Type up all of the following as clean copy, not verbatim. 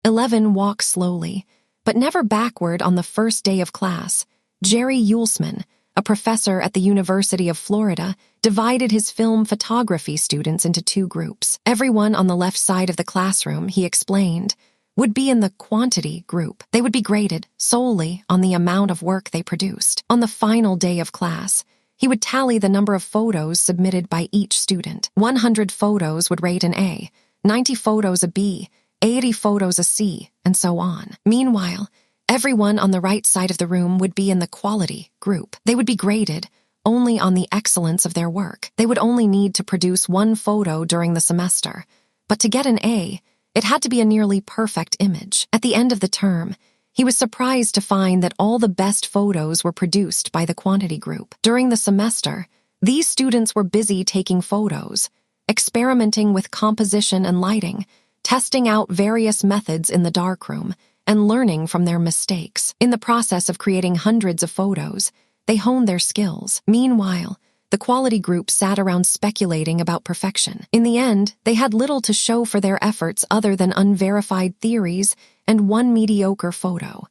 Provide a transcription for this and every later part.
11. Walk slowly, but never backward on the first day of class. Jerry Uelsman, a professor at the University of Florida, divided his film photography students into 2 groups. Everyone on the left side of the classroom, he explained, would be in the quantity group. They would be graded solely on the amount of work they produced. On the final day of class, he would tally the number of photos submitted by each student. 100 photos would rate an A, 90 photos a B, 80 photos a C, and so on. Meanwhile, everyone on the right side of the room would be in the quality group. They would be graded only on the excellence of their work. They would only need to produce 1 photo during the semester. But to get an A, it had to be a nearly perfect image. At the end of the term, he was surprised to find that all the best photos were produced by the quantity group. During the semester, these students were busy taking photos, experimenting with composition and lighting, testing out various methods in the darkroom, and learning from their mistakes. In the process of creating hundreds of photos, they honed their skills. Meanwhile, the quality group sat around speculating about perfection. In the end, they had little to show for their efforts other than unverified theories and 1 mediocre photo.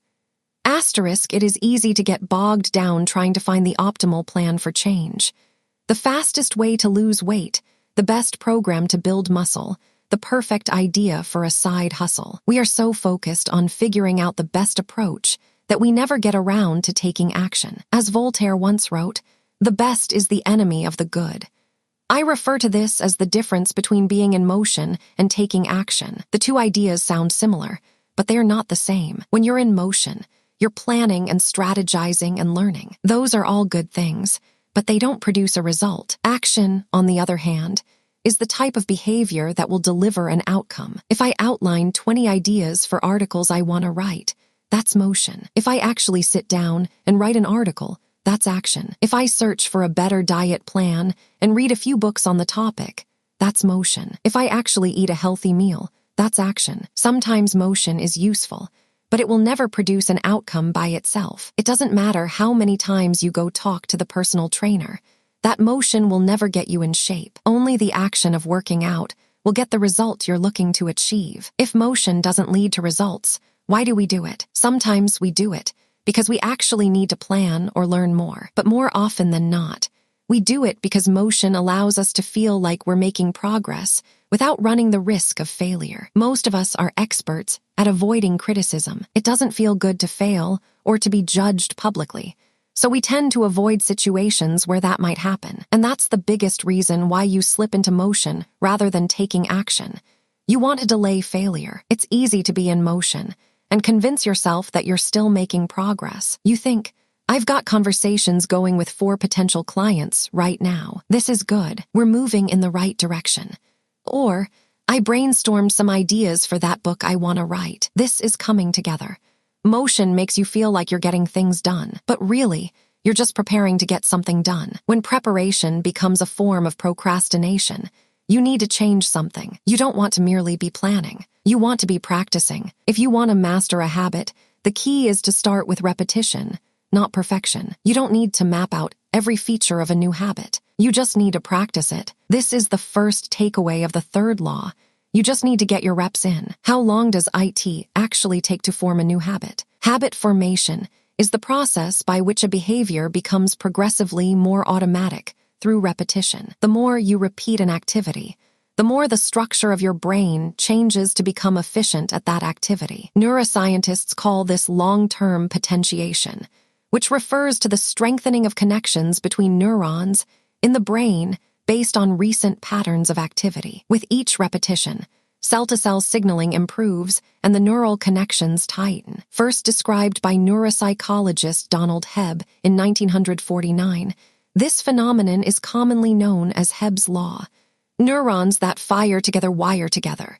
Asterisk, it is easy to get bogged down trying to find the optimal plan for change. The fastest way to lose weight, the best program to build muscle, the perfect idea for a side hustle. We are so focused on figuring out the best approach that we never get around to taking action. As Voltaire once wrote, "The best is the enemy of the good." I refer to this as the difference between being in motion and taking action. The 2 ideas sound similar, but they are not the same. When you're in motion, you're planning and strategizing and learning. Those are all good things, but they don't produce a result. Action, on the other hand, is the type of behavior that will deliver an outcome. If I outline 20 ideas for articles I want to write, that's motion. If I actually sit down and write an article, that's action. If I search for a better diet plan and read a few books on the topic, that's motion. If I actually eat a healthy meal, that's action. Sometimes motion is useful, but it will never produce an outcome by itself. It doesn't matter how many times you go talk to the personal trainer. That motion will never get you in shape. Only the action of working out will get the result you're looking to achieve. If motion doesn't lead to results, why do we do it? Sometimes we do it because we actually need to plan or learn more. But more often than not, we do it because motion allows us to feel like we're making progress without running the risk of failure. Most of us are experts at avoiding criticism. It doesn't feel good to fail or to be judged publicly. So we tend to avoid situations where that might happen. And that's the biggest reason why you slip into motion rather than taking action. You want to delay failure. It's easy to be in motion and convince yourself that you're still making progress. You think, I've got conversations going with 4 potential clients right now. This is good. We're moving in the right direction. Or, I brainstormed some ideas for that book I want to write. This is coming together. Motion makes you feel like you're getting things done, but really, you're just preparing to get something done. When preparation becomes a form of procrastination, you need to change something. You don't want to merely be planning. You want to be practicing. If you want to master a habit, the key is to start with repetition, not perfection. You don't need to map out every feature of a new habit. You just need to practice it. This is the first takeaway of the 3rd law. You just need to get your reps in. How long does IT actually take to form a new habit? Habit formation is the process by which a behavior becomes progressively more automatic through repetition. The more you repeat an activity, the more the structure of your brain changes to become efficient at that activity. Neuroscientists call this long-term potentiation, which refers to the strengthening of connections between neurons in the brain based on recent patterns of activity. With each repetition, cell-to-cell signaling improves and the neural connections tighten. First described by neuropsychologist Donald Hebb in 1949, this phenomenon is commonly known as Hebb's law. Neurons that fire together wire together.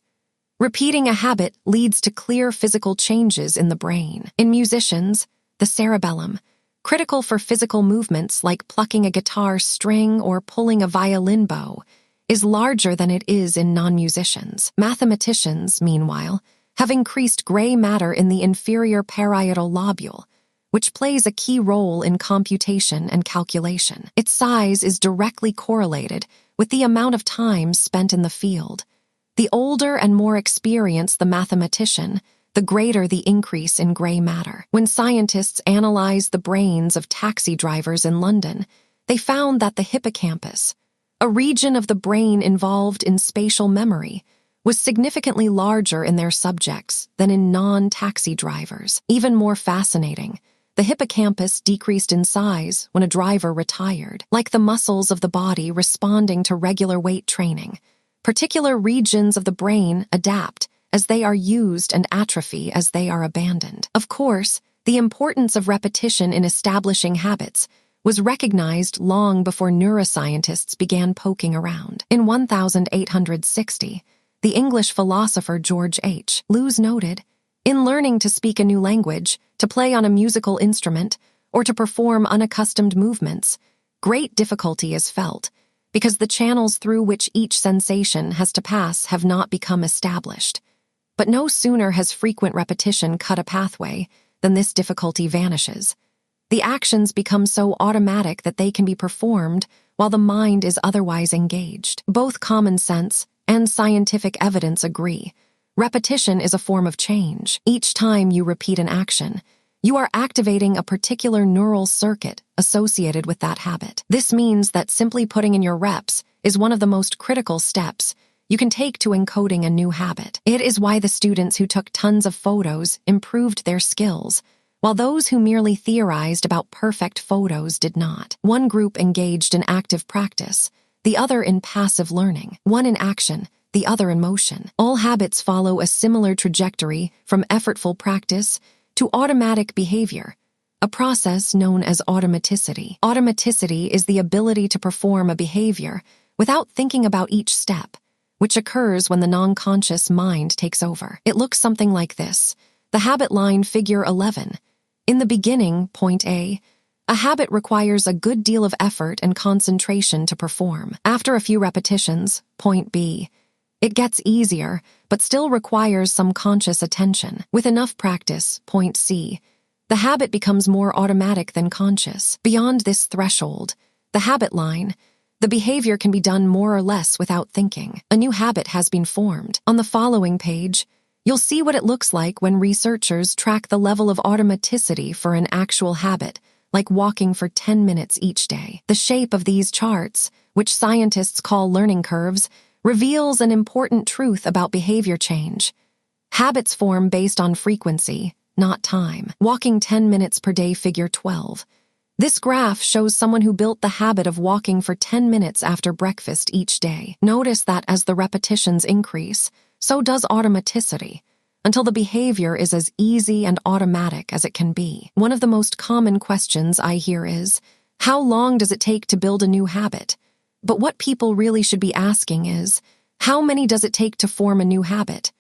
Repeating a habit leads to clear physical changes in the brain. In musicians, the cerebellum, critical for physical movements like plucking a guitar string or pulling a violin bow, is larger than it is in non-musicians. Mathematicians, meanwhile, have increased gray matter in the inferior parietal lobule, which plays a key role in computation and calculation. Its size is directly correlated with the amount of time spent in the field. The older and more experienced the mathematician, the greater the increase in gray matter. When scientists analyzed the brains of taxi drivers in London, they found that the hippocampus, a region of the brain involved in spatial memory, was significantly larger in their subjects than in non-taxi drivers. Even more fascinating, the hippocampus decreased in size when a driver retired, like the muscles of the body responding to regular weight training. Particular regions of the brain adapt as they are used and atrophy as they are abandoned. Of course, the importance of repetition in establishing habits was recognized long before neuroscientists began poking around. In 1860, the English philosopher George H. Lewes noted, "In learning to speak a new language, to play on a musical instrument, or to perform unaccustomed movements, great difficulty is felt, because the channels through which each sensation has to pass have not become established. But no sooner has frequent repetition cut a pathway than this difficulty vanishes. The actions become so automatic that they can be performed while the mind is otherwise engaged." Both common sense and scientific evidence agree. Repetition is a form of change. Each time you repeat an action, you are activating a particular neural circuit associated with that habit. This means that simply putting in your reps is one of the most critical steps you can take to encoding a new habit. It is why the students who took tons of photos improved their skills, while those who merely theorized about perfect photos did not. One group engaged in active practice, the other in passive learning. One in action, the other in motion. All habits follow a similar trajectory from effortful practice to automatic behavior, a process known as automaticity. Automaticity is the ability to perform a behavior without thinking about each step, which occurs when the non-conscious mind takes over. It looks something like this. The habit line, figure 11. In the beginning, point A, a habit requires a good deal of effort and concentration to perform. After a few repetitions, point B, it gets easier, but still requires some conscious attention. With enough practice, point C, the habit becomes more automatic than conscious. Beyond this threshold, the habit line, the behavior can be done more or less without thinking. A new habit has been formed. On the following page, you'll see what it looks like when researchers track the level of automaticity for an actual habit, like walking for 10 minutes each day. The shape of these charts, which scientists call learning curves, reveals an important truth about behavior change. Habits form based on frequency, not time. Walking 10 minutes per day, figure 12. This graph shows someone who built the habit of walking for 10 minutes after breakfast each day. Notice that as the repetitions increase, so does automaticity, until the behavior is as easy and automatic as it can be. One of the most common questions I hear is, how long does it take to build a new habit? But what people really should be asking is, how many does it take to form a new habit?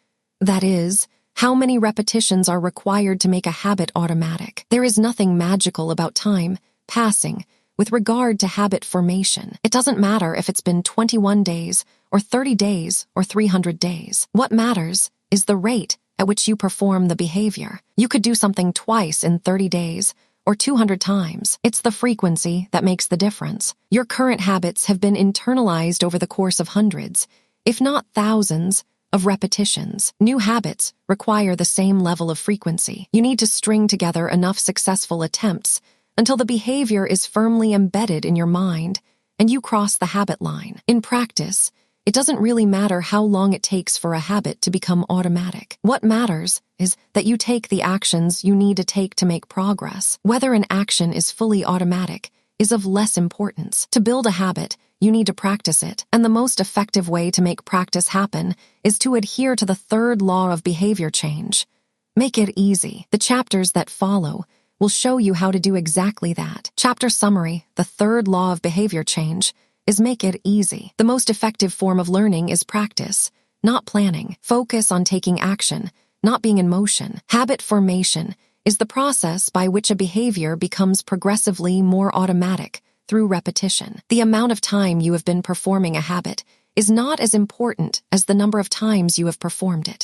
That is, how many repetitions are required to make a habit automatic? There is nothing magical about time passing with regard to habit formation. It doesn't matter if it's been 21 days or 30 days or 300 days. What matters is the rate at which you perform the behavior. You could do something twice in 30 days or 200 times. It's the frequency that makes the difference. Your current habits have been internalized over the course of hundreds, if not thousands, of repetitions. New habits require the same level of frequency. You need to string together enough successful attempts until the behavior is firmly embedded in your mind and you cross the habit line. In practice, it doesn't really matter how long it takes for a habit to become automatic. What matters is that you take the actions you need to take to make progress. Whether an action is fully automatic is of less importance. To build a habit, you need to practice it, and the most effective way to make practice happen is to adhere to the third law of behavior change. Make it easy. The chapters that follow will show you how to do exactly that. Chapter summary: the third law of behavior change is make it easy. The most effective form of learning is practice, not planning. Focus on taking action, not being in motion. Habit formation is the process by which a behavior becomes progressively more automatic through repetition. The amount of time you have been performing a habit is not as important as the number of times you have performed it.